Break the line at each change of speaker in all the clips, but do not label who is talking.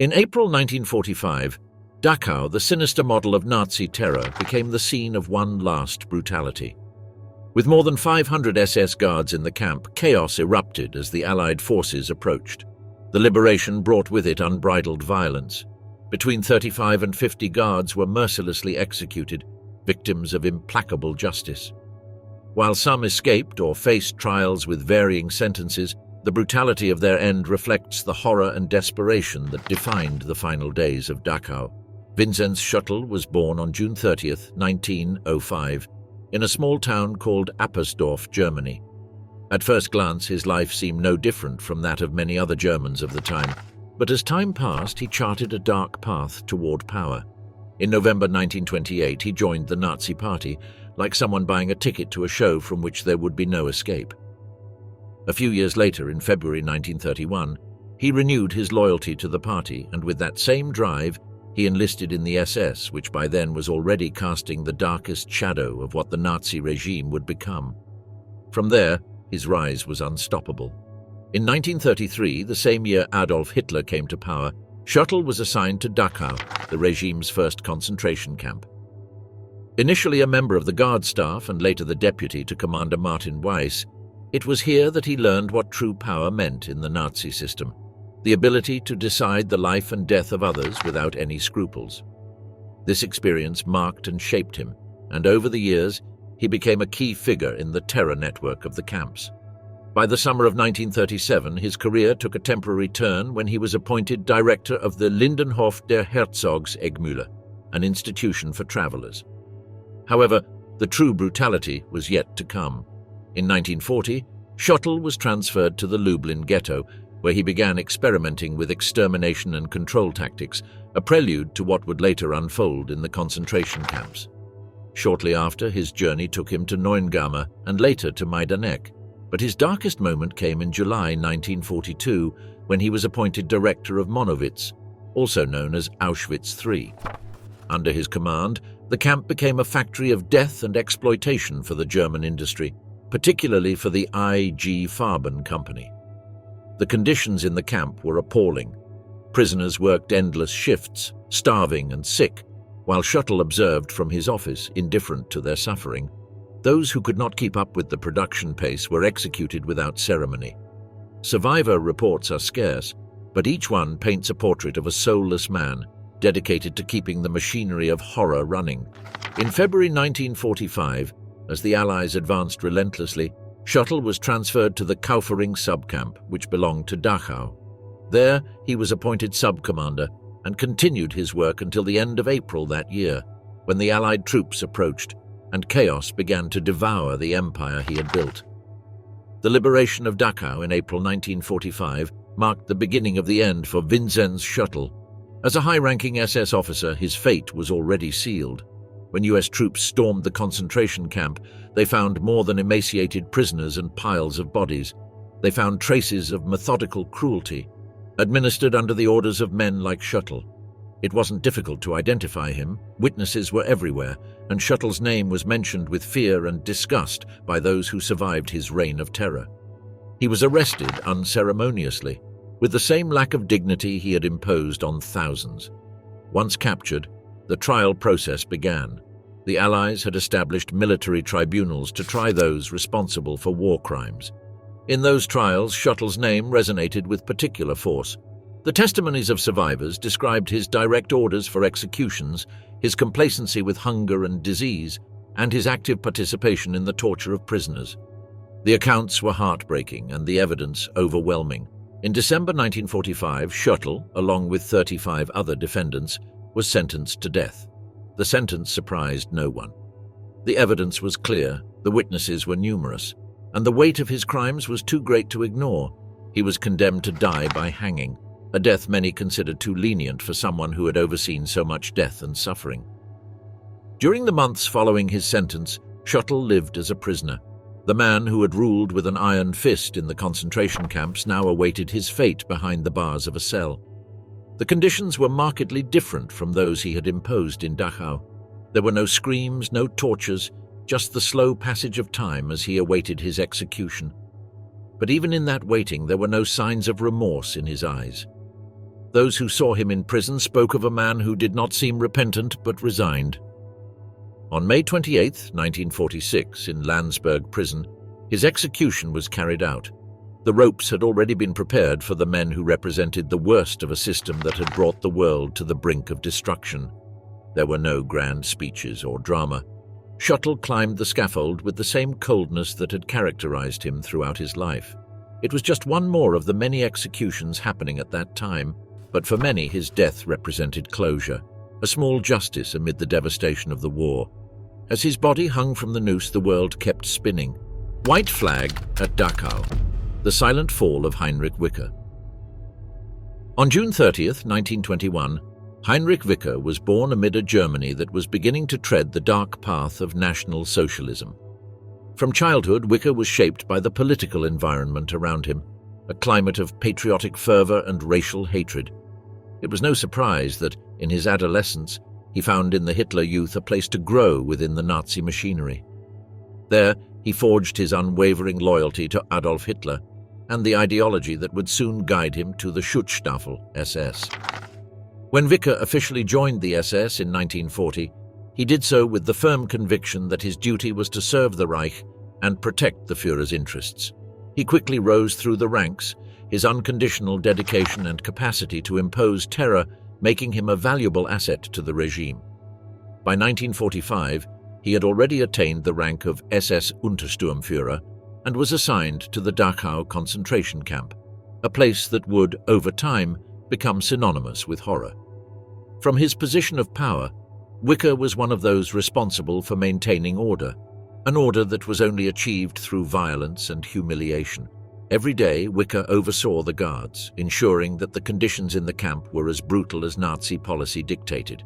In April 1945, Dachau, the sinister model of Nazi terror, became the scene of one last brutality. With more than 500 SS guards in the camp, chaos erupted as the Allied forces approached. The liberation brought with it unbridled violence. Between 35 and 50 guards were mercilessly executed, victims of implacable justice. While some escaped or faced trials with varying sentences, the brutality of their end reflects the horror and desperation that defined the final days of Dachau. Vincent Shuttle was born on June 30, 1905, in a small town called Appersdorf, Germany. At first glance, his life seemed no different from that of many other Germans of the time, but as time passed, he charted a dark path toward power. In November 1928, he joined the Nazi Party, like someone buying a ticket to a show from which there would be no escape. A few years later, in February 1931, he renewed his loyalty to the party, and with that same drive, he enlisted in the SS, which by then was already casting the darkest shadow of what the Nazi regime would become. From there, his rise was unstoppable. In 1933, the same year Adolf Hitler came to power, Shuttle was assigned to Dachau, the regime's first concentration camp. Initially a member of the guard staff and later the deputy to Commander Martin Weiss, it was here that he learned what true power meant in the Nazi system, the ability to decide the life and death of others without any scruples. This experience marked and shaped him, and over the years, he became a key figure in the terror network of the camps. By the summer of 1937, his career took a temporary turn when he was appointed director of the Lindenhof der Herzogseggmühle, an institution for travelers. However, the true brutality was yet to come. In 1940, Shuttle was transferred to the Lublin ghetto, where he began experimenting with extermination and control tactics, a prelude to what would later unfold in the concentration camps. Shortly after, his journey took him to Neuengamme and later to Majdanek, but his darkest moment came in July 1942 when he was appointed director of Monowitz, also known as Auschwitz III. Under his command, the camp became a factory of death and exploitation for the German industry, particularly for the IG Farben company. The conditions in the camp were appalling. Prisoners worked endless shifts, starving and sick, while Shuttle observed from his office, indifferent to their suffering. Those who could not keep up with the production pace were executed without ceremony. Survivor reports are scarce, but each one paints a portrait of a soulless man, dedicated to keeping the machinery of horror running. In February 1945, as the Allies advanced relentlessly, Shuttle was transferred to the Kaufering subcamp, which belonged to Dachau. There, he was appointed sub-commander and continued his work until the end of April that year, when the Allied troops approached and chaos began to devour the empire he had built. The liberation of Dachau in April 1945 marked the beginning of the end for Vincent Shuttle. As a high-ranking SS officer, his fate was already sealed. When US troops stormed the concentration camp, they found more than emaciated prisoners and piles of bodies. They found traces of methodical cruelty, administered under the orders of men like Shuttle. It wasn't difficult to identify him. Witnesses were everywhere, and Shuttle's name was mentioned with fear and disgust by those who survived his reign of terror. He was arrested unceremoniously, with the same lack of dignity he had imposed on thousands. Once captured, the trial process began. The Allies had established military tribunals to try those responsible for war crimes. In those trials, Shuttle's name resonated with particular force. The testimonies of survivors described his direct orders for executions, his complacency with hunger and disease, and his active participation in the torture of prisoners. The accounts were heartbreaking and the evidence overwhelming. In December 1945, Shuttle, along with 35 other defendants, was sentenced to death. The sentence surprised no one. The evidence was clear, the witnesses were numerous, and the weight of his crimes was too great to ignore. He was condemned to die by hanging, a death many considered too lenient for someone who had overseen so much death and suffering. During the months following his sentence, Shuttle lived as a prisoner. The man who had ruled with an iron fist in the concentration camps now awaited his fate behind the bars of a cell. The conditions were markedly different from those he had imposed in Dachau. There were no screams, no tortures, just the slow passage of time as he awaited his execution. But even in that waiting, there were no signs of remorse in his eyes. Those who saw him in prison spoke of a man who did not seem repentant but resigned. On May 28, 1946, in Landsberg prison, his execution was carried out. The ropes had already been prepared for the men who represented the worst of a system that had brought the world to the brink of destruction. There were no grand speeches or drama. Shuttle climbed the scaffold with the same coldness that had characterized him throughout his life. It was just one more of the many executions happening at that time, but for many his death represented closure, a small justice amid the devastation of the war. As his body hung from the noose, the world kept spinning. White flag at Dachau. The silent fall of Heinrich Wicker. On June 30th, 1921, Heinrich Wicker was born amid a Germany that was beginning to tread the dark path of National Socialism. From childhood, Wicker was shaped by the political environment around him, a climate of patriotic fervor and racial hatred. It was no surprise that, in his adolescence, he found in the Hitler Youth a place to grow within the Nazi machinery. There, he forged his unwavering loyalty to Adolf Hitler and the ideology that would soon guide him to the Schutzstaffel SS. When Wicker officially joined the SS in 1940, he did so with the firm conviction that his duty was to serve the Reich and protect the Führer's interests. He quickly rose through the ranks, his unconditional dedication and capacity to impose terror making him a valuable asset to the regime. By 1945, he had already attained the rank of SS Untersturmführer and was assigned to the Dachau concentration camp, a place that would, over time, become synonymous with horror. From his position of power, Wicker was one of those responsible for maintaining order, an order that was only achieved through violence and humiliation. Every day, Wicker oversaw the guards, ensuring that the conditions in the camp were as brutal as Nazi policy dictated.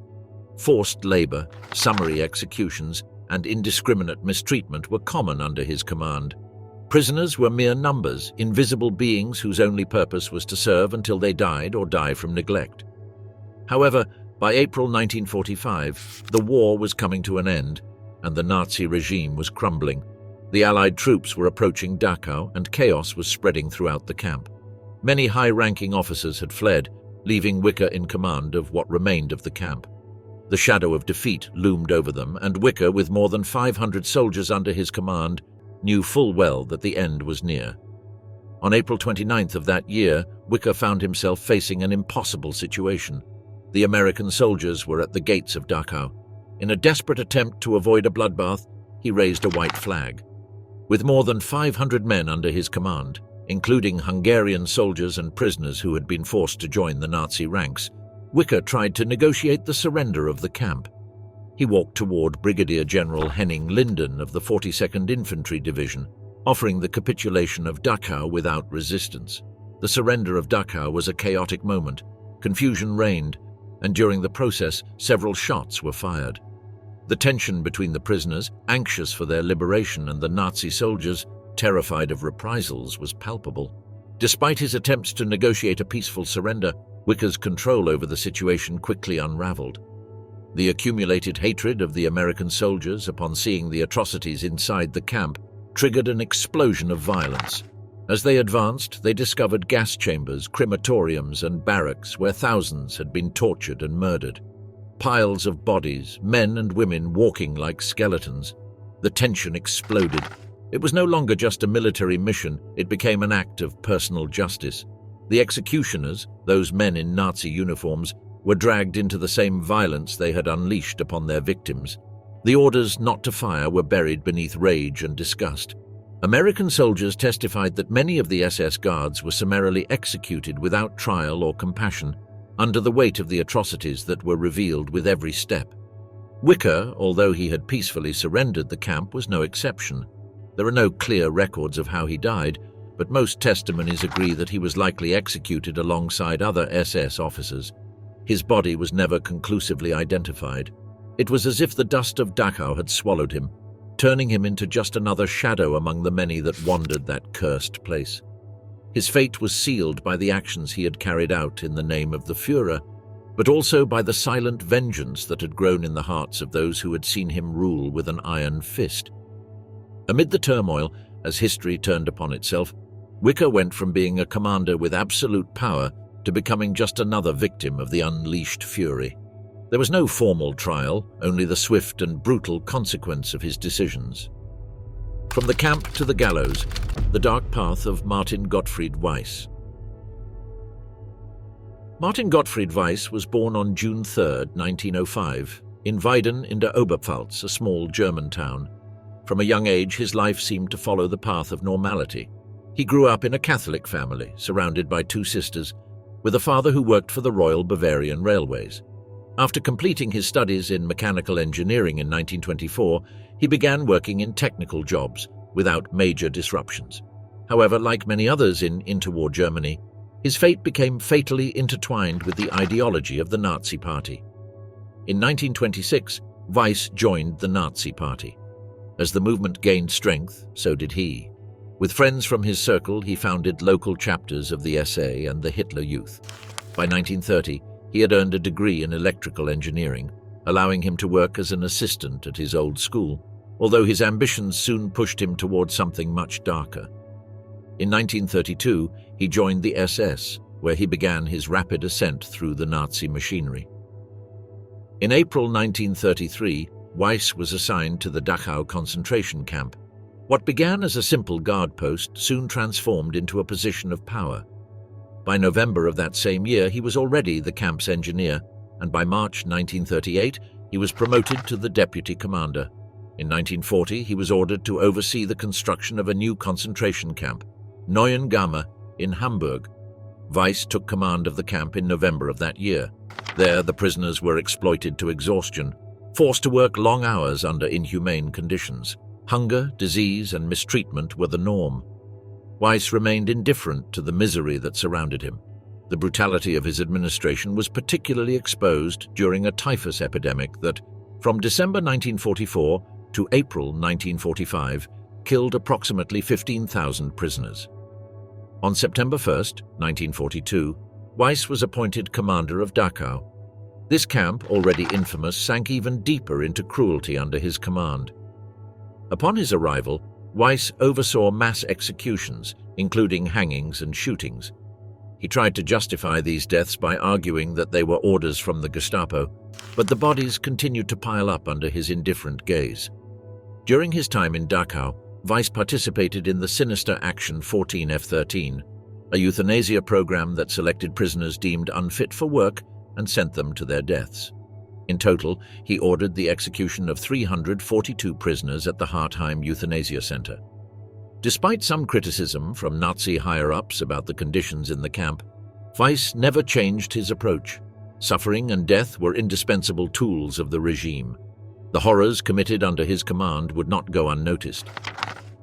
Forced labor, summary executions, and indiscriminate mistreatment were common under his command. Prisoners were mere numbers, invisible beings whose only purpose was to serve until they died or die from neglect. However, by April 1945, the war was coming to an end, and the Nazi regime was crumbling. The Allied troops were approaching Dachau, and chaos was spreading throughout the camp. Many high-ranking officers had fled, leaving Wicker in command of what remained of the camp. The shadow of defeat loomed over them, and Wicker, with more than 500 soldiers under his command, knew full well that the end was near. On April 29th of that year, Wicker found himself facing an impossible situation. The American soldiers were at the gates of Dachau. In a desperate attempt to avoid a bloodbath, he raised a white flag. With more than 500 men under his command, including Hungarian soldiers and prisoners who had been forced to join the Nazi ranks, Wicker tried to negotiate the surrender of the camp. He walked toward Brigadier General Henning Linden of the 42nd Infantry Division, offering the capitulation of Dachau without resistance. The surrender of Dachau was a chaotic moment. Confusion reigned, and during the process, several shots were fired. The tension between the prisoners, anxious for their liberation, and the Nazi soldiers, terrified of reprisals, was palpable. Despite his attempts to negotiate a peaceful surrender, Wicker's control over the situation quickly unraveled. The accumulated hatred of the American soldiers upon seeing the atrocities inside the camp triggered an explosion of violence. As they advanced, they discovered gas chambers, crematoriums, and barracks where thousands had been tortured and murdered. Piles of bodies, men and women walking like skeletons. The tension exploded. It was no longer just a military mission, it became an act of personal justice. The executioners, those men in Nazi uniforms, were dragged into the same violence they had unleashed upon their victims. The orders not to fire were buried beneath rage and disgust. American soldiers testified that many of the SS guards were summarily executed without trial or compassion, under the weight of the atrocities that were revealed with every step. Wicker, although he had peacefully surrendered the camp, was no exception. There are no clear records of how he died, but most testimonies agree that he was likely executed alongside other SS officers. His body was never conclusively identified. It was as if the dust of Dachau had swallowed him, turning him into just another shadow among the many that wandered that cursed place. His fate was sealed by the actions he had carried out in the name of the Führer, but also by the silent vengeance that had grown in the hearts of those who had seen him rule with an iron fist. Amid the turmoil, as history turned upon itself, Wicker went from being a commander with absolute power to becoming just another victim of the unleashed fury. There was no formal trial, only the swift and brutal consequence of his decisions. From the camp to the gallows, the dark path of Martin Gottfried Weiss. Martin Gottfried Weiss was born on June 3, 1905, in Weiden in der Oberpfalz, a small German town. From a young age, his life seemed to follow the path of normality. He grew up in a Catholic family, surrounded by two sisters, with a father who worked for the Royal Bavarian Railways. After completing his studies in mechanical engineering in 1924, he began working in technical jobs without major disruptions. However, like many others in interwar Germany, his fate became fatally intertwined with the ideology of the Nazi Party. In 1926, Weiss joined the Nazi Party. As the movement gained strength, so did he. With friends from his circle, he founded local chapters of the SA and the Hitler Youth. By 1930, he had earned a degree in electrical engineering, allowing him to work as an assistant at his old school, although his ambitions soon pushed him towards something much darker. In 1932, he joined the SS, where he began his rapid ascent through the Nazi machinery. In April 1933, Weiss was assigned to the Dachau concentration camp. What began as a simple guard post soon transformed into a position of power. By November of that same year, he was already the camp's engineer, and by March 1938, he was promoted to the deputy commander. In 1940, he was ordered to oversee the construction of a new concentration camp, Neuengamme, in Hamburg. Weiss took command of the camp in November of that year. There, the prisoners were exploited to exhaustion, forced to work long hours under inhumane conditions. Hunger, disease, and mistreatment were the norm. Weiss remained indifferent to the misery that surrounded him. The brutality of his administration was particularly exposed during a typhus epidemic that, from December 1944 to April 1945, killed approximately 15,000 prisoners. On September 1, 1942, Weiss was appointed commander of Dachau. This camp, already infamous, sank even deeper into cruelty under his command. Upon his arrival, Weiss oversaw mass executions, including hangings and shootings. He tried to justify these deaths by arguing that they were orders from the Gestapo, but the bodies continued to pile up under his indifferent gaze. During his time in Dachau, Weiss participated in the sinister Action 14F13, a euthanasia program that selected prisoners deemed unfit for work and sent them to their deaths. In total, he ordered the execution of 342 prisoners at the Hartheim Euthanasia Center. Despite some criticism from Nazi higher-ups about the conditions in the camp, Weiss never changed his approach. Suffering and death were indispensable tools of the regime. The horrors committed under his command would not go unnoticed.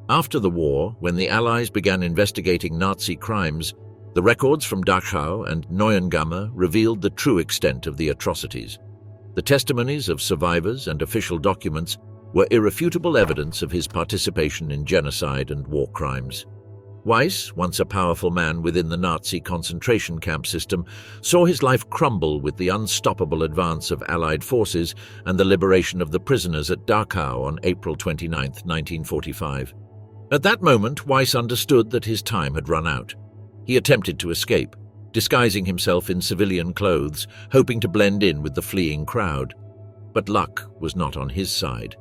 After the war, when the Allies began investigating Nazi crimes, the records from Dachau and Neuengamme revealed the true extent of the atrocities. The testimonies of survivors and official documents were irrefutable evidence of his participation in genocide and war crimes. Weiss, once a powerful man within the Nazi concentration camp system, saw his life crumble with the unstoppable advance of Allied forces and the liberation of the prisoners at Dachau on April 29, 1945. At that moment, Weiss understood that his time had run out. He attempted to escape, disguising himself in civilian clothes, hoping to blend in with the fleeing crowd. But luck was not on his side.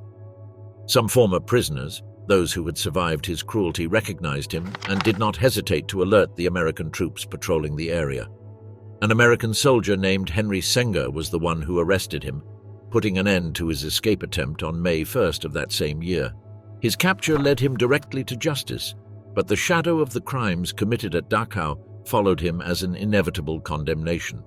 Some former prisoners, those who had survived his cruelty, recognized him and did not hesitate to alert the American troops patrolling the area. An American soldier named Henry Senger was the one who arrested him, putting an end to his escape attempt on May 1st of that same year. His capture led him directly to justice, but the shadow of the crimes committed at Dachau followed him as an inevitable condemnation.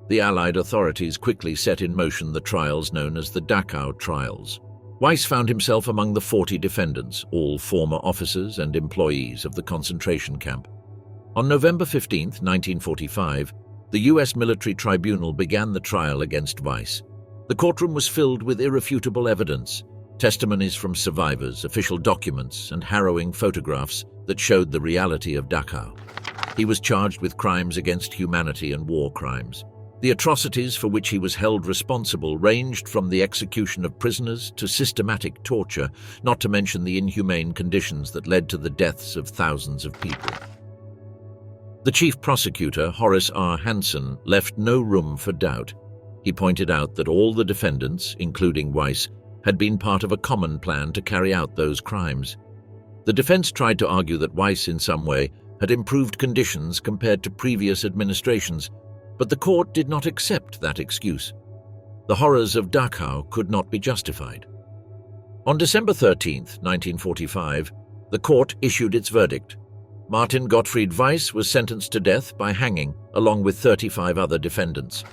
The Allied authorities quickly set in motion the trials known as the Dachau trials. Weiss found himself among the 40 defendants, all former officers and employees of the concentration camp. On November 15, 1945, the U.S. military tribunal began the trial against Weiss. The courtroom was filled with irrefutable evidence, testimonies from survivors, official documents, and harrowing photographs that showed the reality of Dachau. He was charged with crimes against humanity and war crimes. The atrocities for which he was held responsible ranged from the execution of prisoners to systematic torture, not to mention the inhumane conditions that led to the deaths of thousands of people. The chief prosecutor, Horace R. Hansen, left no room for doubt. He pointed out that all the defendants, including Weiss, had been part of a common plan to carry out those crimes. The defense tried to argue that Weiss, in some way, had improved conditions compared to previous administrations, but the court did not accept that excuse. The horrors of Dachau could not be justified. On December 13, 1945, the court issued its verdict. Martin Gottfried Weiss was sentenced to death by hanging, along with 35 other defendants.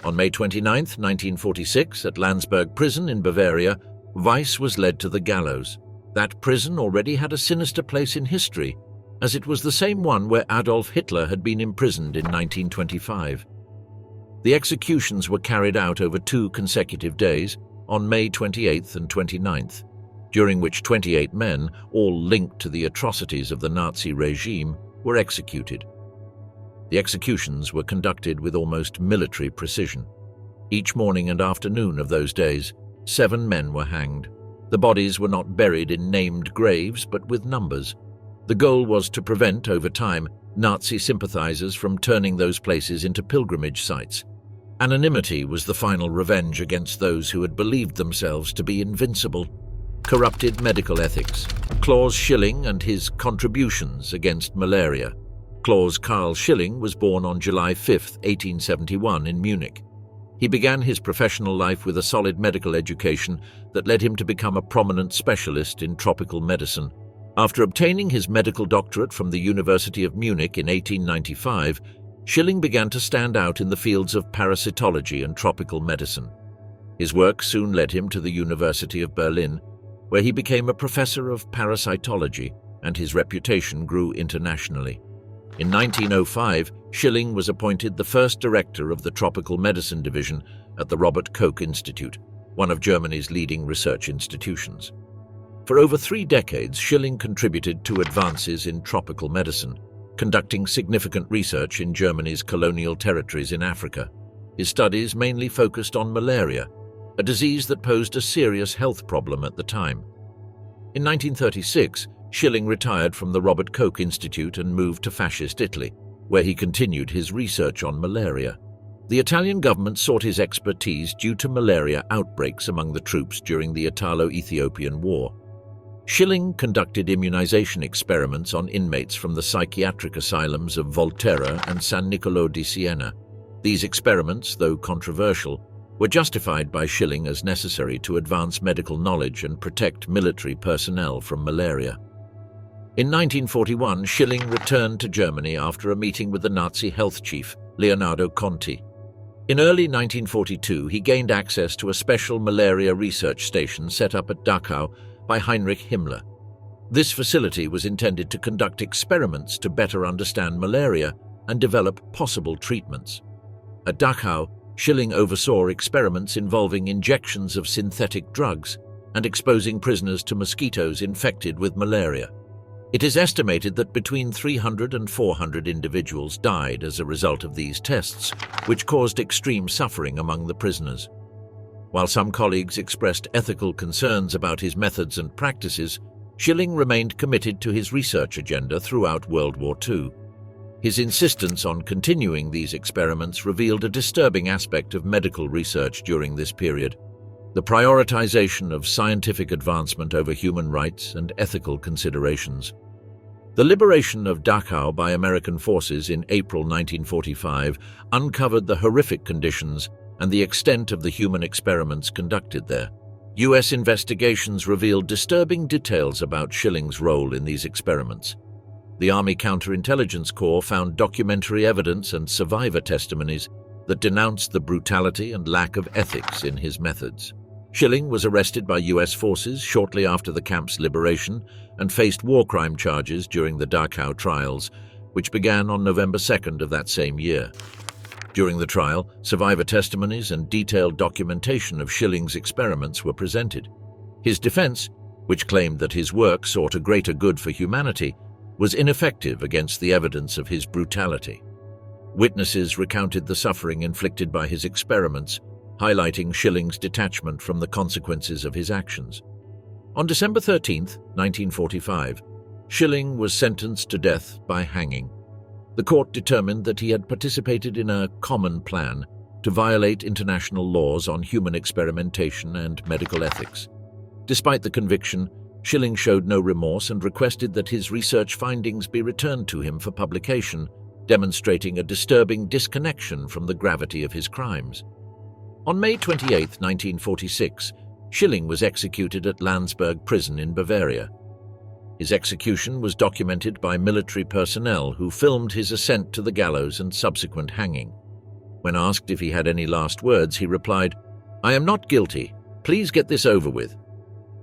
On May 29, 1946, at Landsberg prison in Bavaria, Weiss was led to the gallows. That prison already had a sinister place in history, as it was the same one where Adolf Hitler had been imprisoned in 1925. The executions were carried out over 2 consecutive days, on May 28th and 29th, during which 28 men, all linked to the atrocities of the Nazi regime, were executed. The executions were conducted with almost military precision. Each morning and afternoon of those days, 7 men were hanged. The bodies were not buried in named graves, but with numbers. The goal was to prevent, over time, Nazi sympathizers from turning those places into pilgrimage sites. Anonymity was the final revenge against those who had believed themselves to be invincible. Corrupted medical ethics. Klaus Schilling and his contributions against malaria. Klaus Karl Schilling was born on July 5, 1871 in Munich. He began his professional life with a solid medical education that led him to become a prominent specialist in tropical medicine. After obtaining his medical doctorate from the University of Munich in 1895, Schilling began to stand out in the fields of parasitology and tropical medicine. His work soon led him to the University of Berlin, where he became a professor of parasitology, and his reputation grew internationally. In 1905, Schilling was appointed the first director of the Tropical Medicine Division at the Robert Koch Institute, one of Germany's leading research institutions. For over 3 decades, Schilling contributed to advances in tropical medicine, conducting significant research in Germany's colonial territories in Africa. His studies mainly focused on malaria, a disease that posed a serious health problem at the time. In 1936, Schilling retired from the Robert Koch Institute and moved to fascist Italy, where he continued his research on malaria. The Italian government sought his expertise due to malaria outbreaks among the troops during the Italo-Ethiopian War. Schilling conducted immunization experiments on inmates from the psychiatric asylums of Volterra and San Niccolò di Siena. These experiments, though controversial, were justified by Schilling as necessary to advance medical knowledge and protect military personnel from malaria. In 1941, Schilling returned to Germany after a meeting with the Nazi health chief, Leonardo Conti. In early 1942, he gained access to a special malaria research station set up at Dachau by Heinrich Himmler. This facility was intended to conduct experiments to better understand malaria and develop possible treatments. At Dachau, Schilling oversaw experiments involving injections of synthetic drugs and exposing prisoners to mosquitoes infected with malaria. It is estimated that between 300 and 400 individuals died as a result of these tests, which caused extreme suffering among the prisoners. While some colleagues expressed ethical concerns about his methods and practices, Schilling remained committed to his research agenda throughout World War II. His insistence on continuing these experiments revealed a disturbing aspect of medical research during this period: the prioritization of scientific advancement over human rights and ethical considerations. The liberation of Dachau by American forces in April 1945 uncovered the horrific conditions and the extent of the human experiments conducted there. U.S. investigations revealed disturbing details about Schilling's role in these experiments. The Army Counterintelligence Corps found documentary evidence and survivor testimonies that denounced the brutality and lack of ethics in his methods. Schilling was arrested by U.S. forces shortly after the camp's liberation and faced war crime charges during the Dachau trials, which began on November 2nd of that same year. During the trial, survivor testimonies and detailed documentation of Schilling's experiments were presented. His defense, which claimed that his work sought a greater good for humanity, was ineffective against the evidence of his brutality. Witnesses recounted the suffering inflicted by his experiments, highlighting Schilling's detachment from the consequences of his actions. On December 13, 1945, Schilling was sentenced to death by hanging. The court determined that he had participated in a common plan to violate international laws on human experimentation and medical ethics. Despite the conviction, Schilling showed no remorse and requested that his research findings be returned to him for publication, demonstrating a disturbing disconnection from the gravity of his crimes. On May 28, 1946, Schilling was executed at Landsberg prison in Bavaria. His execution was documented by military personnel who filmed his ascent to the gallows and subsequent hanging. When asked if he had any last words, he replied, "I am not guilty. Please get this over with,"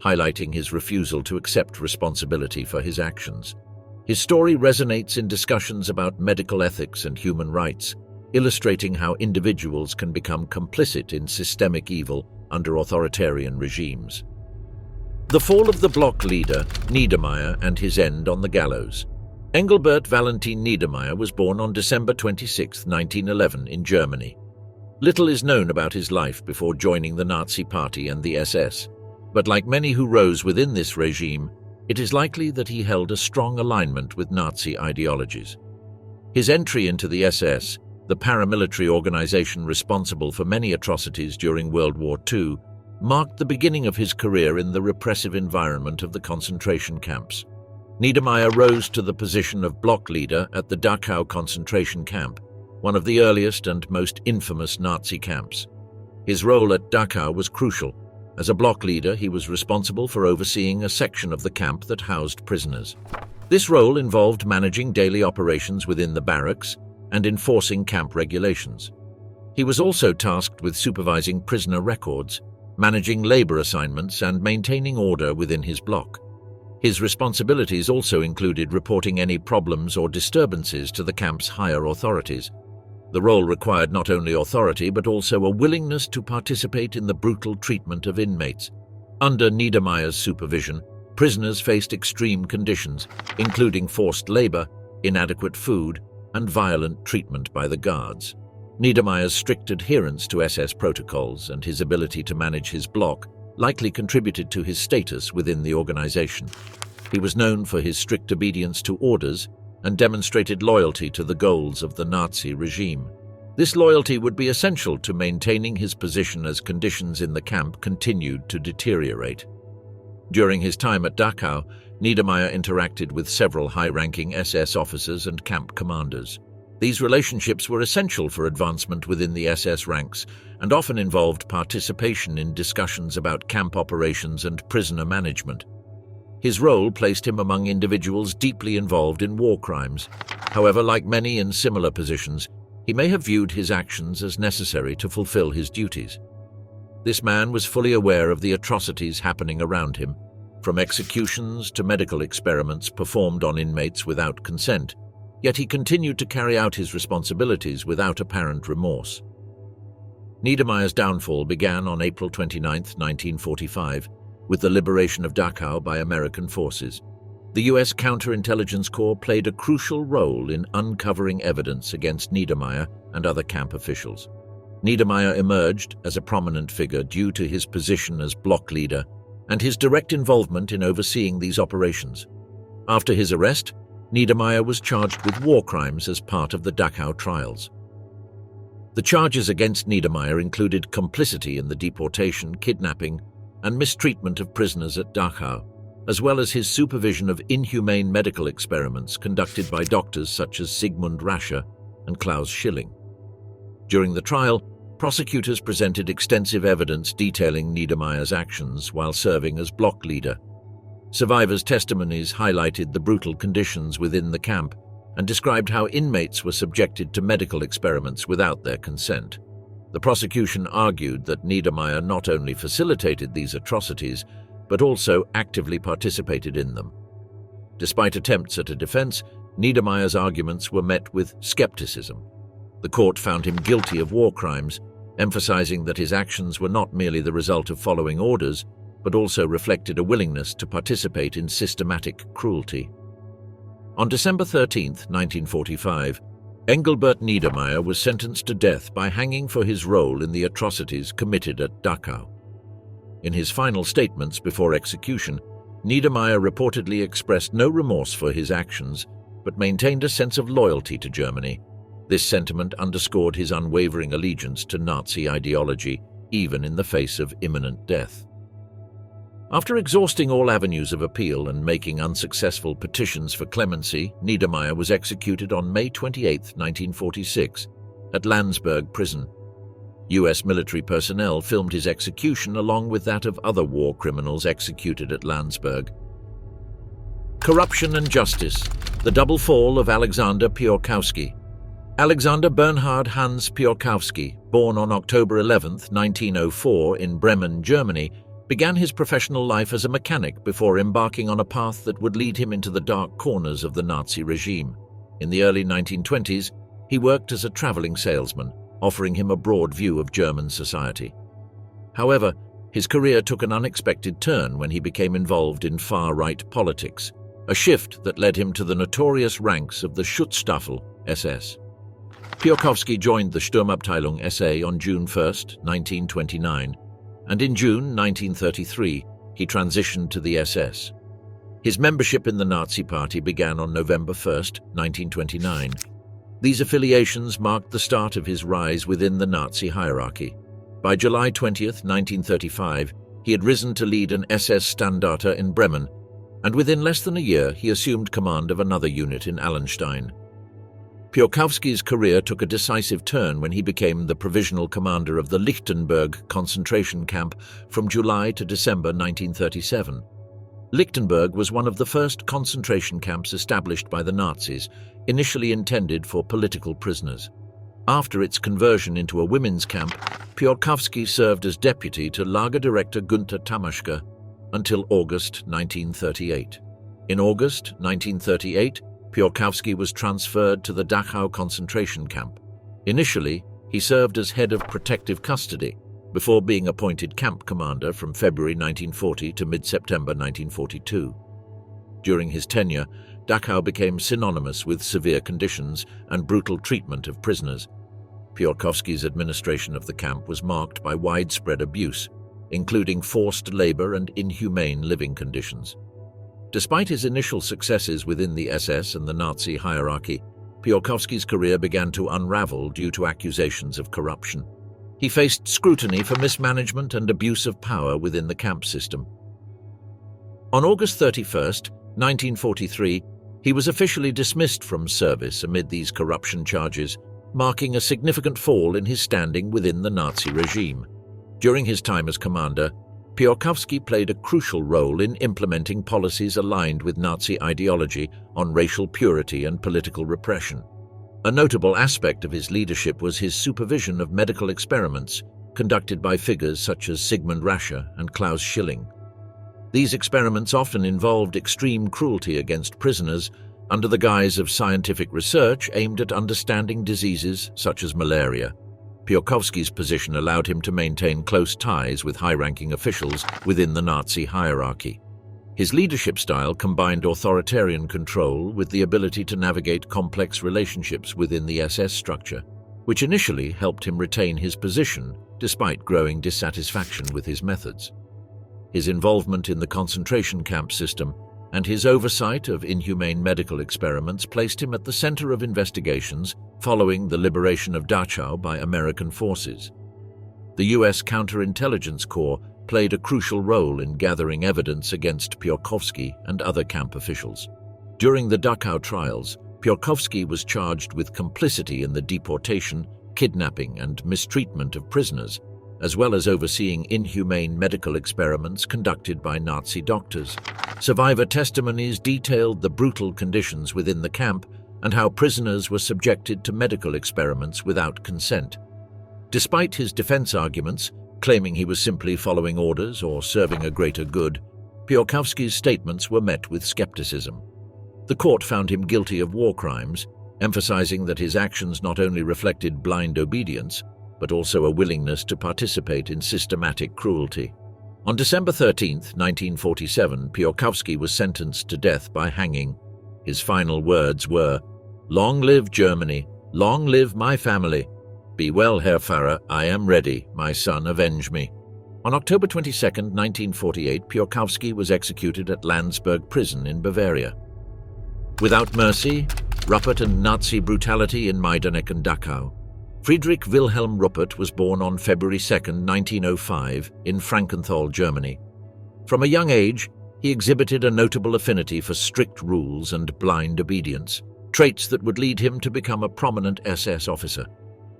highlighting his refusal to accept responsibility for his actions. His story resonates in discussions about medical ethics and human rights, illustrating how individuals can become complicit in systemic evil under authoritarian regimes. The fall of the bloc leader, Niedermeyer, and his end on the gallows. Engelbert Valentin Niedermeyer was born on December 26, 1911, in Germany. Little is known about his life before joining the Nazi Party and the SS, but like many who rose within this regime, it is likely that he held a strong alignment with Nazi ideologies. His entry into the SS, the paramilitary organization responsible for many atrocities during World War II, marked the beginning of his career in the repressive environment of the concentration camps. Niedermeyer rose to the position of bloc leader at the Dachau concentration camp, one of the earliest and most infamous Nazi camps. His role at Dachau was crucial. As a bloc leader, he was responsible for overseeing a section of the camp that housed prisoners. This role involved managing daily operations within the barracks and enforcing camp regulations. He was also tasked with supervising prisoner records, managing labor assignments, and maintaining order within his block. His responsibilities also included reporting any problems or disturbances to the camp's higher authorities. The role required not only authority but also a willingness to participate in the brutal treatment of inmates. Under Niedermeyer's supervision, prisoners faced extreme conditions, including forced labor, inadequate food, and violent treatment by the guards. Niedermeyer's strict adherence to SS protocols and his ability to manage his block likely contributed to his status within the organization. He was known for his strict obedience to orders and demonstrated loyalty to the goals of the Nazi regime. This loyalty would be essential to maintaining his position as conditions in the camp continued to deteriorate. During his time at Dachau, Niedermeyer interacted with several high-ranking SS officers and camp commanders. These relationships were essential for advancement within the SS ranks and often involved participation in discussions about camp operations and prisoner management. His role placed him among individuals deeply involved in war crimes. However, like many in similar positions, he may have viewed his actions as necessary to fulfill his duties. This man was fully aware of the atrocities happening around him, from executions to medical experiments performed on inmates without consent. Yet he continued to carry out his responsibilities without apparent remorse. Niedermeyer's downfall began on April 29, 1945, with the liberation of Dachau by American forces. The U.S. Counterintelligence Corps played a crucial role in uncovering evidence against Niedermeyer and other camp officials. Niedermeyer emerged as a prominent figure due to his position as bloc leader and his direct involvement in overseeing these operations. After his arrest, Niedermeyer was charged with war crimes as part of the Dachau trials. The charges against Niedermeyer included complicity in the deportation, kidnapping, and mistreatment of prisoners at Dachau, as well as his supervision of inhumane medical experiments conducted by doctors such as Sigmund Rascher and Klaus Schilling. During the trial, prosecutors presented extensive evidence detailing Niedermeyer's actions while serving as bloc leader. Survivors' testimonies highlighted the brutal conditions within the camp and described how inmates were subjected to medical experiments without their consent. The prosecution argued that Niedermeyer not only facilitated these atrocities, but also actively participated in them. Despite attempts at a defense, Niedermeyer's arguments were met with skepticism. The court found him guilty of war crimes, emphasizing that his actions were not merely the result of following orders, but also reflected a willingness to participate in systematic cruelty. On December 13, 1945, Engelbert Niedermeyer was sentenced to death by hanging for his role in the atrocities committed at Dachau. In his final statements before execution, Niedermeyer reportedly expressed no remorse for his actions but maintained a sense of loyalty to Germany. This sentiment underscored his unwavering allegiance to Nazi ideology, even in the face of imminent death. After exhausting all avenues of appeal and making unsuccessful petitions for clemency, Niedermeyer was executed on May 28, 1946, at Landsberg prison. U.S. military personnel filmed his execution along with that of other war criminals executed at Landsberg. Corruption and justice: the double fall of Alexander Piorkowski. Alexander Bernhard Hans Piorkowski, born on October 11, 1904 in Bremen, Germany, began his professional life as a mechanic before embarking on a path that would lead him into the dark corners of the Nazi regime. In the early 1920s, he worked as a traveling salesman, offering him a broad view of German society. However, his career took an unexpected turn when he became involved in far-right politics, a shift that led him to the notorious ranks of the Schutzstaffel SS. Piorkowski joined the Sturmabteilung SA on June 1, 1929, and in June 1933 he transitioned to the SS. His membership in the Nazi Party began on November 1, 1929. These affiliations marked the start of his rise within the Nazi hierarchy. By July 20, 1935, he had risen to lead an SS Standarte in Bremen, and within less than a year he assumed command of another unit in Allenstein. Piorkowski's career took a decisive turn when he became the provisional commander of the Lichtenberg concentration camp from July to December 1937. Lichtenberg was one of the first concentration camps established by the Nazis, initially intended for political prisoners. After its conversion into a women's camp, Piorkowski served as deputy to Lager Director Günther Tamaschke until August 1938. In August 1938, Piorkowski was transferred to the Dachau concentration camp. Initially, he served as head of protective custody, before being appointed camp commander from February 1940 to mid-September 1942. During his tenure, Dachau became synonymous with severe conditions and brutal treatment of prisoners. Piorkowski's administration of the camp was marked by widespread abuse, including forced labor and inhumane living conditions. Despite his initial successes within the SS and the Nazi hierarchy, Piorkowski's career began to unravel due to accusations of corruption. He faced scrutiny for mismanagement and abuse of power within the camp system. On August 31, 1943, he was officially dismissed from service amid these corruption charges, marking a significant fall in his standing within the Nazi regime. During his time as commander, Piorkowski played a crucial role in implementing policies aligned with Nazi ideology on racial purity and political repression. A notable aspect of his leadership was his supervision of medical experiments conducted by figures such as Sigmund Rascher and Klaus Schilling. These experiments often involved extreme cruelty against prisoners under the guise of scientific research aimed at understanding diseases such as malaria. Piorkowski's position allowed him to maintain close ties with high-ranking officials within the Nazi hierarchy. His leadership style combined authoritarian control with the ability to navigate complex relationships within the SS structure, which initially helped him retain his position despite growing dissatisfaction with his methods. His involvement in the concentration camp system and his oversight of inhumane medical experiments placed him at the center of investigations following the liberation of Dachau by American forces. The U.S. Counterintelligence Corps played a crucial role in gathering evidence against Piorkowski and other camp officials. During the Dachau trials, Piorkowski was charged with complicity in the deportation, kidnapping, and mistreatment of prisoners, as well as overseeing inhumane medical experiments conducted by Nazi doctors. Survivor testimonies detailed the brutal conditions within the camp and how prisoners were subjected to medical experiments without consent. Despite his defense arguments, claiming he was simply following orders or serving a greater good, Piorkowski's statements were met with skepticism. The court found him guilty of war crimes, emphasizing that his actions not only reflected blind obedience, but also a willingness to participate in systematic cruelty. On December 13, 1947, Piorkowski was sentenced to death by hanging. His final words were, "Long live Germany, long live my family. Be well, Herr Pfarrer, I am ready, my son, avenge me." On October 22, 1948, Piorkowski was executed at Landsberg prison in Bavaria. Without mercy, Ruppert and Nazi brutality in Majdanek and Dachau. Friedrich Wilhelm Ruppert was born on February 2, 1905, in Frankenthal, Germany. From a young age, he exhibited a notable affinity for strict rules and blind obedience, traits that would lead him to become a prominent SS officer.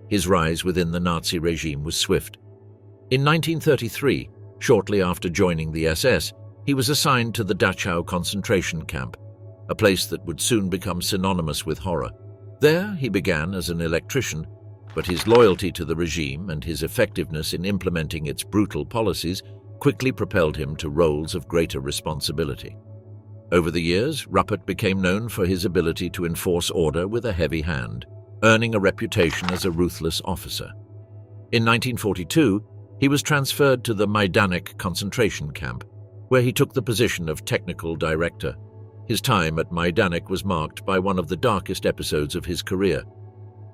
His rise within the Nazi regime was swift. In 1933, shortly after joining the SS, he was assigned to the Dachau concentration camp, a place that would soon become synonymous with horror. There, he began as an electrician, but his loyalty to the regime and his effectiveness in implementing its brutal policies quickly propelled him to roles of greater responsibility. Over the years, Ruppert became known for his ability to enforce order with a heavy hand, earning a reputation as a ruthless officer. In 1942, he was transferred to the Majdanek concentration camp, where he took the position of technical director. His time at Majdanek was marked by one of the darkest episodes of his career,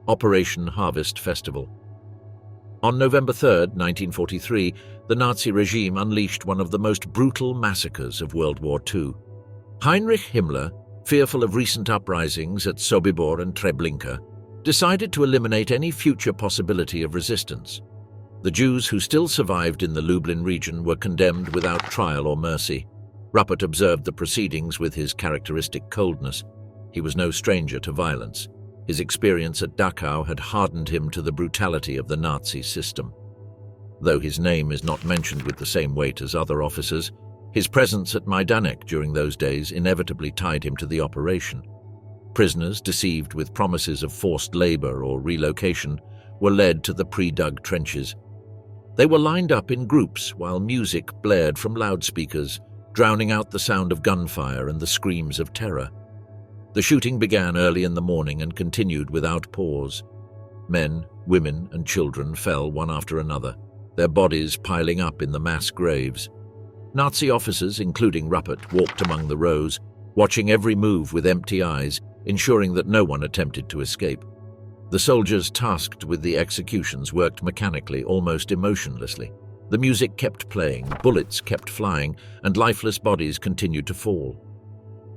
Operation Harvest Festival. On November 3, 1943, the Nazi regime unleashed one of the most brutal massacres of World War II. Heinrich Himmler, fearful of recent uprisings at Sobibor and Treblinka, decided to eliminate any future possibility of resistance. The Jews who still survived in the Lublin region were condemned without trial or mercy. Ruppert observed the proceedings with his characteristic coldness. He was no stranger to violence. His experience at Dachau had hardened him to the brutality of the Nazi system. Though his name is not mentioned with the same weight as other officers, his presence at Majdanek during those days inevitably tied him to the operation. Prisoners deceived with promises of forced labor or relocation were led to the pre-dug trenches. They were lined up in groups while music blared from loudspeakers, drowning out the sound of gunfire and the screams of terror. The shooting began early in the morning and continued without pause. Men, women, and children fell one after another, their bodies piling up in the mass graves. Nazi officers, including Ruppert, walked among the rows, watching every move with empty eyes, ensuring that no one attempted to escape. The soldiers tasked with the executions worked mechanically, almost emotionlessly. The music kept playing, bullets kept flying, and lifeless bodies continued to fall.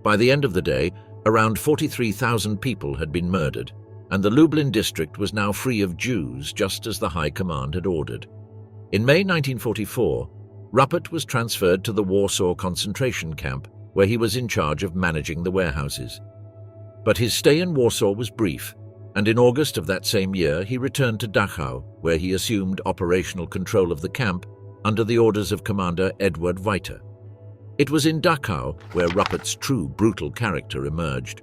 By the end of the day, around 43,000 people had been murdered, and the Lublin district was now free of Jews, just as the High Command had ordered. In May 1944, Ruppert was transferred to the Warsaw concentration camp, where he was in charge of managing the warehouses. But his stay in Warsaw was brief, and in August of that same year he returned to Dachau, where he assumed operational control of the camp under the orders of Commander Eduard Weiter. It was in Dachau where Ruppert's true brutal character emerged.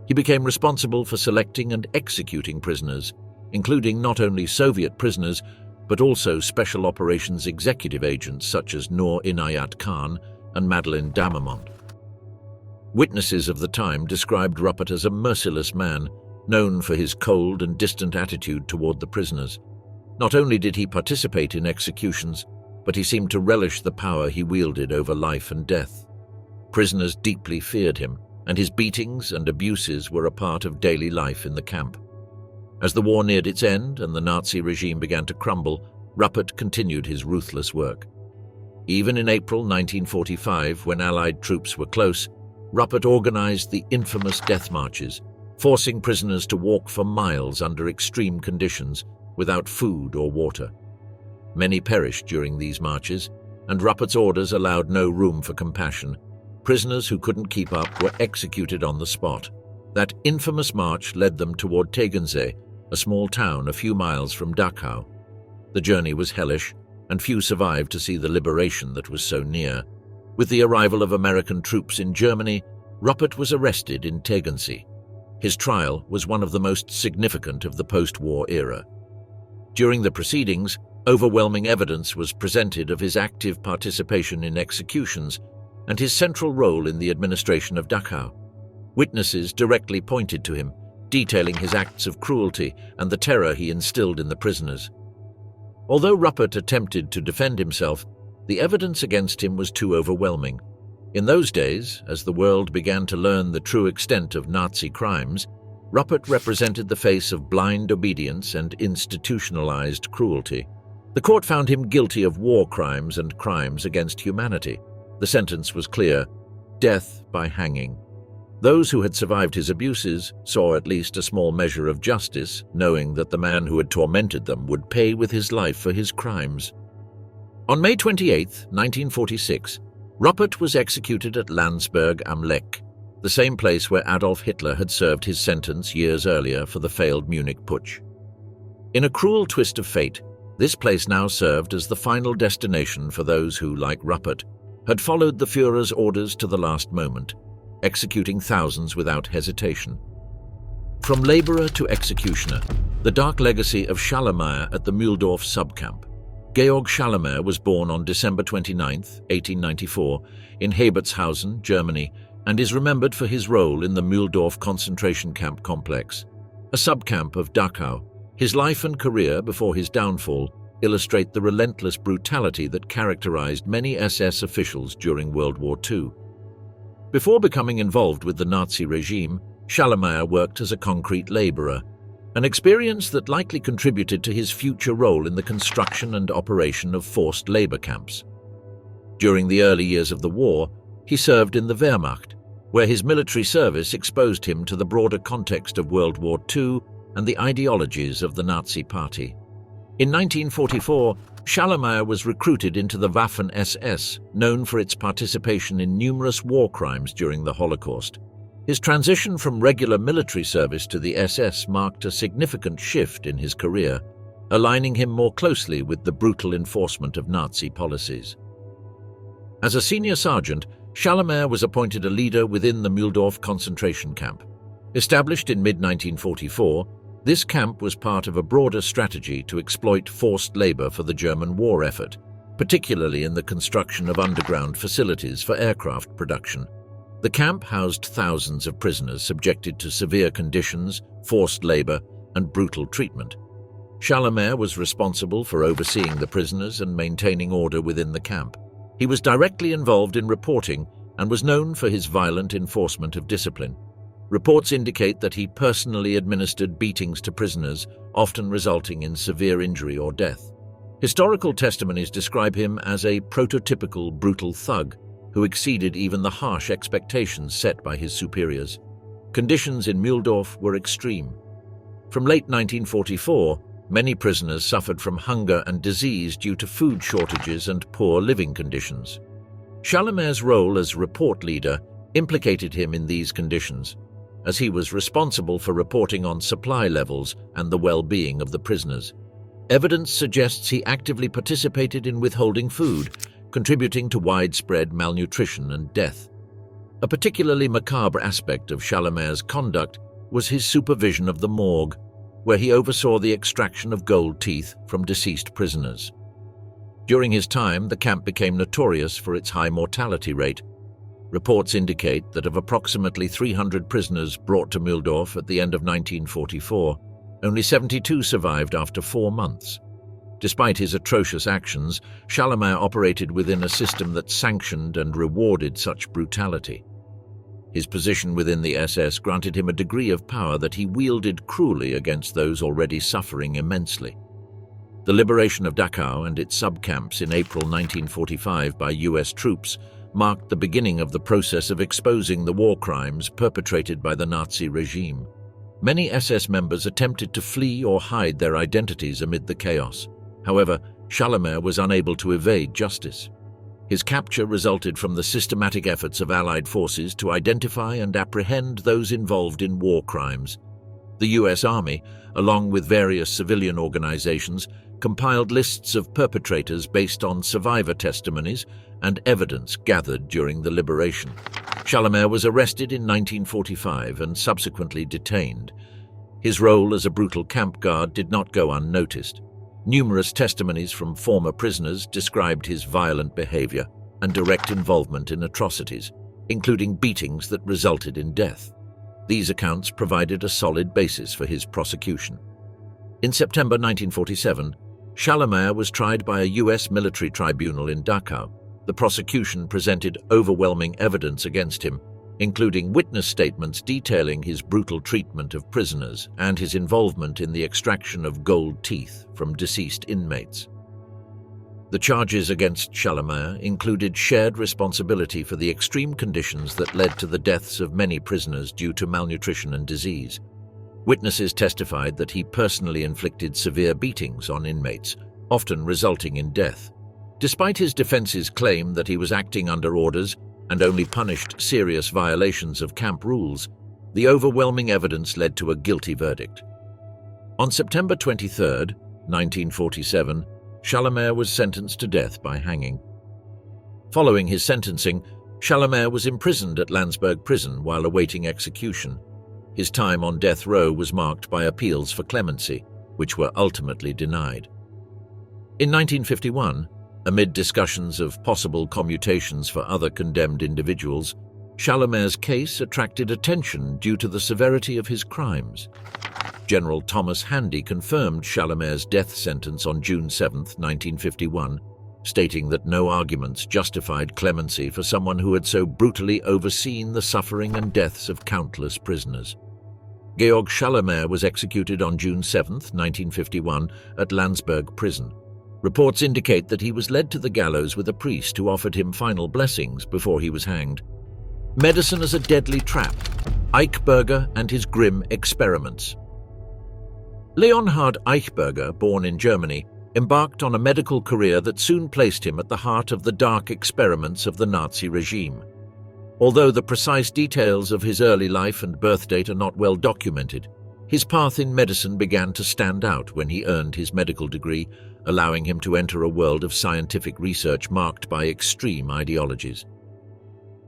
He became responsible for selecting and executing prisoners, including not only Soviet prisoners, but also Special Operations executive agents such as Noor Inayat Khan and Madeleine Damamont. Witnesses of the time described Ruppert as a merciless man, known for his cold and distant attitude toward the prisoners. Not only did he participate in executions, but he seemed to relish the power he wielded over life and death. Prisoners deeply feared him, and his beatings and abuses were a part of daily life in the camp. As the war neared its end and the Nazi regime began to crumble, Ruppert continued his ruthless work. Even in April 1945, when Allied troops were close, Ruppert organized the infamous death marches, forcing prisoners to walk for miles under extreme conditions without food or water. Many perished during these marches, and Ruppert's orders allowed no room for compassion. Prisoners who couldn't keep up were executed on the spot. That infamous march led them toward Tegernsee, a small town a few miles from Dachau. The journey was hellish, and few survived to see the liberation that was so near. With the arrival of American troops in Germany, Ruppert was arrested in Tegernsee. His trial was one of the most significant of the post-war era. During the proceedings, overwhelming evidence was presented of his active participation in executions and his central role in the administration of Dachau. Witnesses directly pointed to him, detailing his acts of cruelty and the terror he instilled in the prisoners. Although Ruppert attempted to defend himself, the evidence against him was too overwhelming. In those days, as the world began to learn the true extent of Nazi crimes, Ruppert represented the face of blind obedience and institutionalized cruelty. The court found him guilty of war crimes and crimes against humanity. The sentence was clear: death by hanging. Those who had survived his abuses saw at least a small measure of justice, knowing that the man who had tormented them would pay with his life for his crimes. On May 28, 1946, Ruppert was executed at Landsberg am Lech, the same place where Adolf Hitler had served his sentence years earlier for the failed Munich putsch. In a cruel twist of fate, this place now served as the final destination for those who, like Ruppert, had followed the Führer's orders to the last moment, executing thousands without hesitation. From laborer to executioner, the dark legacy of Schallemeyer at the Mühldorf subcamp. Georg Schallemeyer was born on December 29, 1894, in Hebertshausen, Germany, and is remembered for his role in the Mühldorf concentration camp complex, a subcamp of Dachau. His life and career before his downfall illustrate the relentless brutality that characterized many SS officials during World War II. Before becoming involved with the Nazi regime, Schallemeyer worked as a concrete laborer, an experience that likely contributed to his future role in the construction and operation of forced labor camps. During the early years of the war, he served in the Wehrmacht, where his military service exposed him to the broader context of World War II and the ideologies of the Nazi Party. In 1944, Schallemeyer was recruited into the Waffen-SS, known for its participation in numerous war crimes during the Holocaust. His transition from regular military service to the SS marked a significant shift in his career, aligning him more closely with the brutal enforcement of Nazi policies. As a senior sergeant, Schallemeyer was appointed a leader within the Mühldorf concentration camp. Established in mid-1944, this camp was part of a broader strategy to exploit forced labor for the German war effort, particularly in the construction of underground facilities for aircraft production. The camp housed thousands of prisoners subjected to severe conditions, forced labor, and brutal treatment. Schallemeyer was responsible for overseeing the prisoners and maintaining order within the camp. He was directly involved in reporting and was known for his violent enforcement of discipline. Reports indicate that he personally administered beatings to prisoners, often resulting in severe injury or death. Historical testimonies describe him as a prototypical brutal thug who exceeded even the harsh expectations set by his superiors. Conditions in Mühldorf were extreme. From late 1944, many prisoners suffered from hunger and disease due to food shortages and poor living conditions. Schallemeyer's role as report leader implicated him in these conditions, as he was responsible for reporting on supply levels and the well-being of the prisoners. Evidence suggests he actively participated in withholding food, contributing to widespread malnutrition and death. A particularly macabre aspect of Schallemeyer's conduct was his supervision of the morgue, where he oversaw the extraction of gold teeth from deceased prisoners. During his time, the camp became notorious for its high mortality rate. Reports indicate that of approximately 300 prisoners brought to Mühldorf at the end of 1944, only 72 survived after 4 months. Despite his atrocious actions, Schallemeyer operated within a system that sanctioned and rewarded such brutality. His position within the SS granted him a degree of power that he wielded cruelly against those already suffering immensely. The liberation of Dachau and its subcamps in April 1945 by US troops marked the beginning of the process of exposing the war crimes perpetrated by the Nazi regime. Many SS members attempted to flee or hide their identities amid the chaos. However, Schallemeyer was unable to evade justice. His capture resulted from the systematic efforts of Allied forces to identify and apprehend those involved in war crimes. The US Army, along with various civilian organizations, compiled lists of perpetrators based on survivor testimonies and evidence gathered during the liberation. Schallemeyer was arrested in 1945 and subsequently detained. His role as a brutal camp guard did not go unnoticed. Numerous testimonies from former prisoners described his violent behavior and direct involvement in atrocities, including beatings that resulted in death. These accounts provided a solid basis for his prosecution. In September 1947, Schallemeyer was tried by a US military tribunal in Dachau. The prosecution presented overwhelming evidence against him, including witness statements detailing his brutal treatment of prisoners and his involvement in the extraction of gold teeth from deceased inmates. The charges against Charlemagne included shared responsibility for the extreme conditions that led to the deaths of many prisoners due to malnutrition and disease. Witnesses testified that he personally inflicted severe beatings on inmates, often resulting in death. Despite his defense's claim that he was acting under orders and only punished serious violations of camp rules, the overwhelming evidence led to a guilty verdict. On September 23, 1947, Charlemagne was sentenced to death by hanging. Following his sentencing, Charlemagne was imprisoned at Landsberg prison while awaiting execution. His time on death row was marked by appeals for clemency, which were ultimately denied. In 1951, amid discussions of possible commutations for other condemned individuals, Charlemagne's case attracted attention due to the severity of his crimes. General Thomas Handy confirmed Charlemagne's death sentence on June 7, 1951, stating that no arguments justified clemency for someone who had so brutally overseen the suffering and deaths of countless prisoners. Georg Charlemagne was executed on June 7, 1951, at Landsberg prison. Reports indicate that he was led to the gallows with a priest who offered him final blessings before he was hanged. Medicine as a deadly trap, Eichberger and his grim experiments. Leonhard Eichberger, born in Germany, embarked on a medical career that soon placed him at the heart of the dark experiments of the Nazi regime. Although the precise details of his early life and birth date are not well documented, his path in medicine began to stand out when he earned his medical degree, allowing him to enter a world of scientific research marked by extreme ideologies.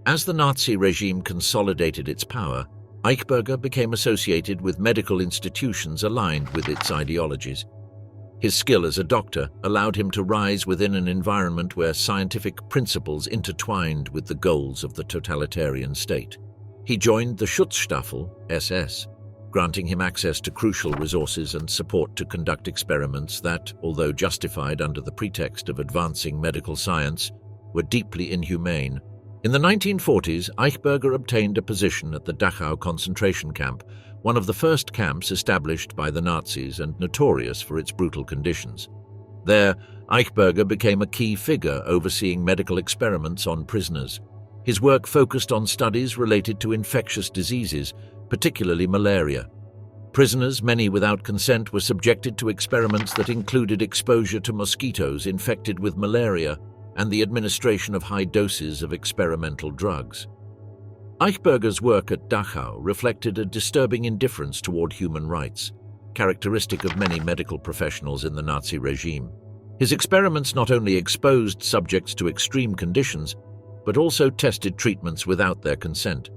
As the Nazi regime consolidated its power, Eichberger became associated with medical institutions aligned with its ideologies. His skill as a doctor allowed him to rise within an environment where scientific principles intertwined with the goals of the totalitarian state. He joined the Schutzstaffel, SS, granting him access to crucial resources and support to conduct experiments that, although justified under the pretext of advancing medical science, were deeply inhumane. In the 1940s, Eichberger obtained a position at the Dachau concentration camp, one of the first camps established by the Nazis and notorious for its brutal conditions. There, Eichberger became a key figure overseeing medical experiments on prisoners. His work focused on studies related to infectious diseases, particularly malaria. Prisoners, many without consent, were subjected to experiments that included exposure to mosquitoes infected with malaria and the administration of high doses of experimental drugs. Eichberger's work at Dachau reflected a disturbing indifference toward human rights, characteristic of many medical professionals in the Nazi regime. His experiments not only exposed subjects to extreme conditions, but also tested treatments without their consent.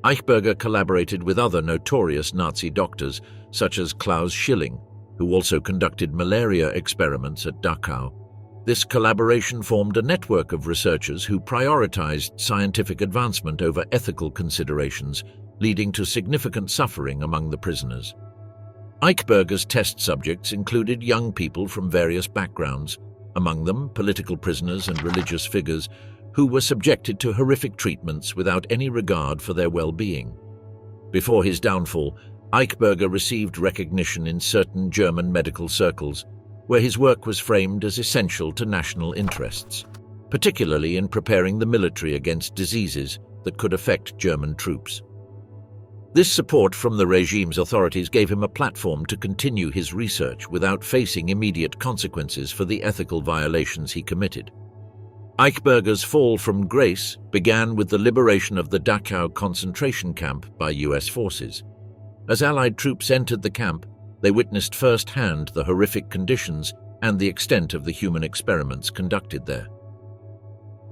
Eichberger collaborated with other notorious Nazi doctors, such as Klaus Schilling, who also conducted malaria experiments at Dachau. This collaboration formed a network of researchers who prioritized scientific advancement over ethical considerations, leading to significant suffering among the prisoners. Eichberger's test subjects included young people from various backgrounds, among them political prisoners and religious figures, who were subjected to horrific treatments without any regard for their well-being. Before his downfall, Eichberger received recognition in certain German medical circles, where his work was framed as essential to national interests, particularly in preparing the military against diseases that could affect German troops. This support from the regime's authorities gave him a platform to continue his research without facing immediate consequences for the ethical violations he committed. Eichberger's fall from grace began with the liberation of the Dachau concentration camp by US forces. As Allied troops entered the camp, they witnessed firsthand the horrific conditions and the extent of the human experiments conducted there.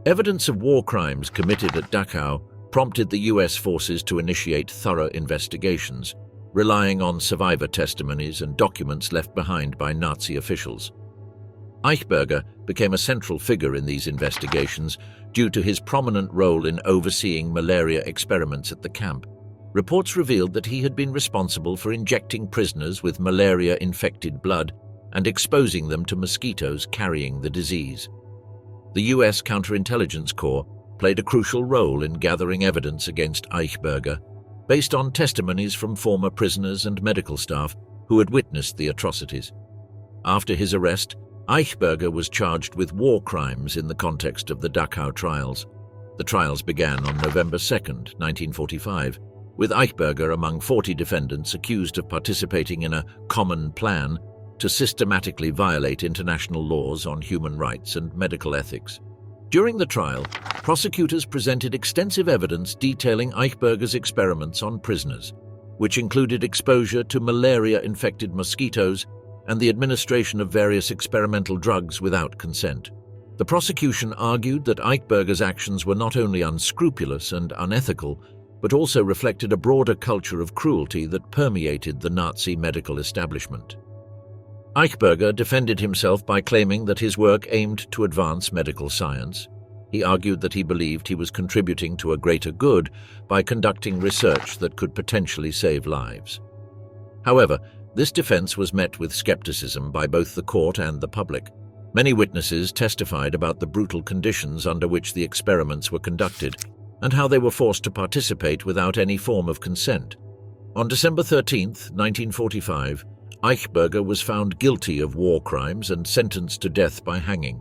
Evidence of war crimes committed at Dachau prompted the US forces to initiate thorough investigations, relying on survivor testimonies and documents left behind by Nazi officials. Eichberger became a central figure in these investigations due to his prominent role in overseeing malaria experiments at the camp. Reports revealed that he had been responsible for injecting prisoners with malaria-infected blood and exposing them to mosquitoes carrying the disease. The US Counterintelligence Corps played a crucial role in gathering evidence against Eichberger, based on testimonies from former prisoners and medical staff who had witnessed the atrocities. After his arrest, Eichberger was charged with war crimes in the context of the Dachau trials. The trials began on November 2, 1945, with Eichberger among 40 defendants accused of participating in a common plan to systematically violate international laws on human rights and medical ethics. During the trial, prosecutors presented extensive evidence detailing Eichberger's experiments on prisoners, which included exposure to malaria-infected mosquitoes and the administration of various experimental drugs without consent. The prosecution argued that Eichberger's actions were not only unscrupulous and unethical, but also reflected a broader culture of cruelty that permeated the Nazi medical establishment. Eichberger defended himself by claiming that his work aimed to advance medical science. He argued that he believed he was contributing to a greater good by conducting research that could potentially save lives. However, this defense was met with skepticism by both the court and the public. Many witnesses testified about the brutal conditions under which the experiments were conducted and how they were forced to participate without any form of consent. On December 13, 1945, Eichberger was found guilty of war crimes and sentenced to death by hanging.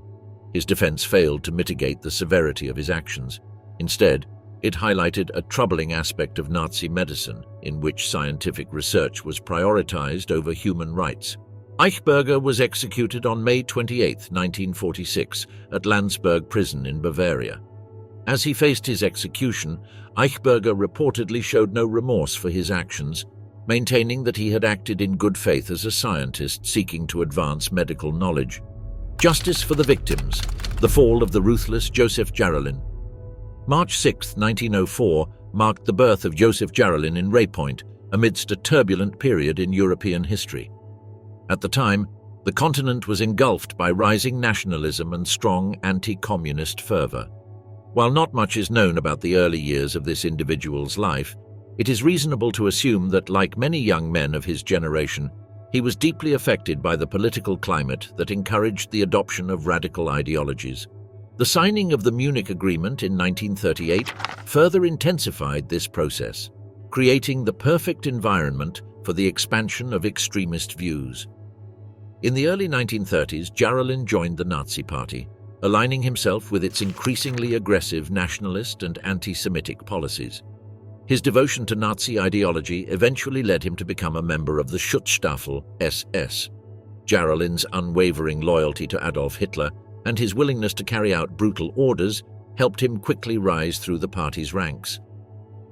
His defense failed to mitigate the severity of his actions. Instead, it highlighted a troubling aspect of Nazi medicine, in which scientific research was prioritized over human rights. Eichberger was executed on May 28, 1946, at Landsberg prison in Bavaria. As he faced his execution, Eichberger reportedly showed no remorse for his actions, maintaining that he had acted in good faith as a scientist seeking to advance medical knowledge. Justice for the victims, the fall of the ruthless Josef Jarolin. March 6, 1904, marked the birth of Josef Jarolin in Raypoint, amidst a turbulent period in European history. At the time, the continent was engulfed by rising nationalism and strong anti-communist fervor. While not much is known about the early years of this individual's life, it is reasonable to assume that, like many young men of his generation, he was deeply affected by the political climate that encouraged the adoption of radical ideologies. The signing of the Munich Agreement in 1938 further intensified this process, creating the perfect environment for the expansion of extremist views. In the early 1930s, Jarolin joined the Nazi Party, aligning himself with its increasingly aggressive nationalist and anti-Semitic policies. His devotion to Nazi ideology eventually led him to become a member of the Schutzstaffel SS. Jarolin's unwavering loyalty to Adolf Hitler and his willingness to carry out brutal orders helped him quickly rise through the party's ranks.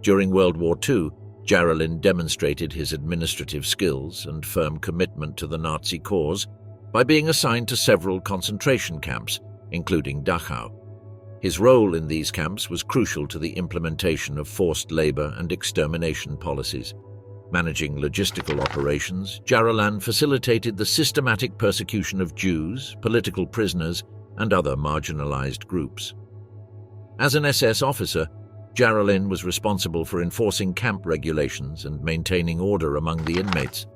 During World War II, Jarolin demonstrated his administrative skills and firm commitment to the Nazi cause by being assigned to several concentration camps, including Dachau. His role in these camps was crucial to the implementation of forced labor and extermination policies. Managing logistical operations, Jarolin facilitated the systematic persecution of Jews, political prisoners, and other marginalized groups. As an SS officer, Jarolin was responsible for enforcing camp regulations and maintaining order among the inmates.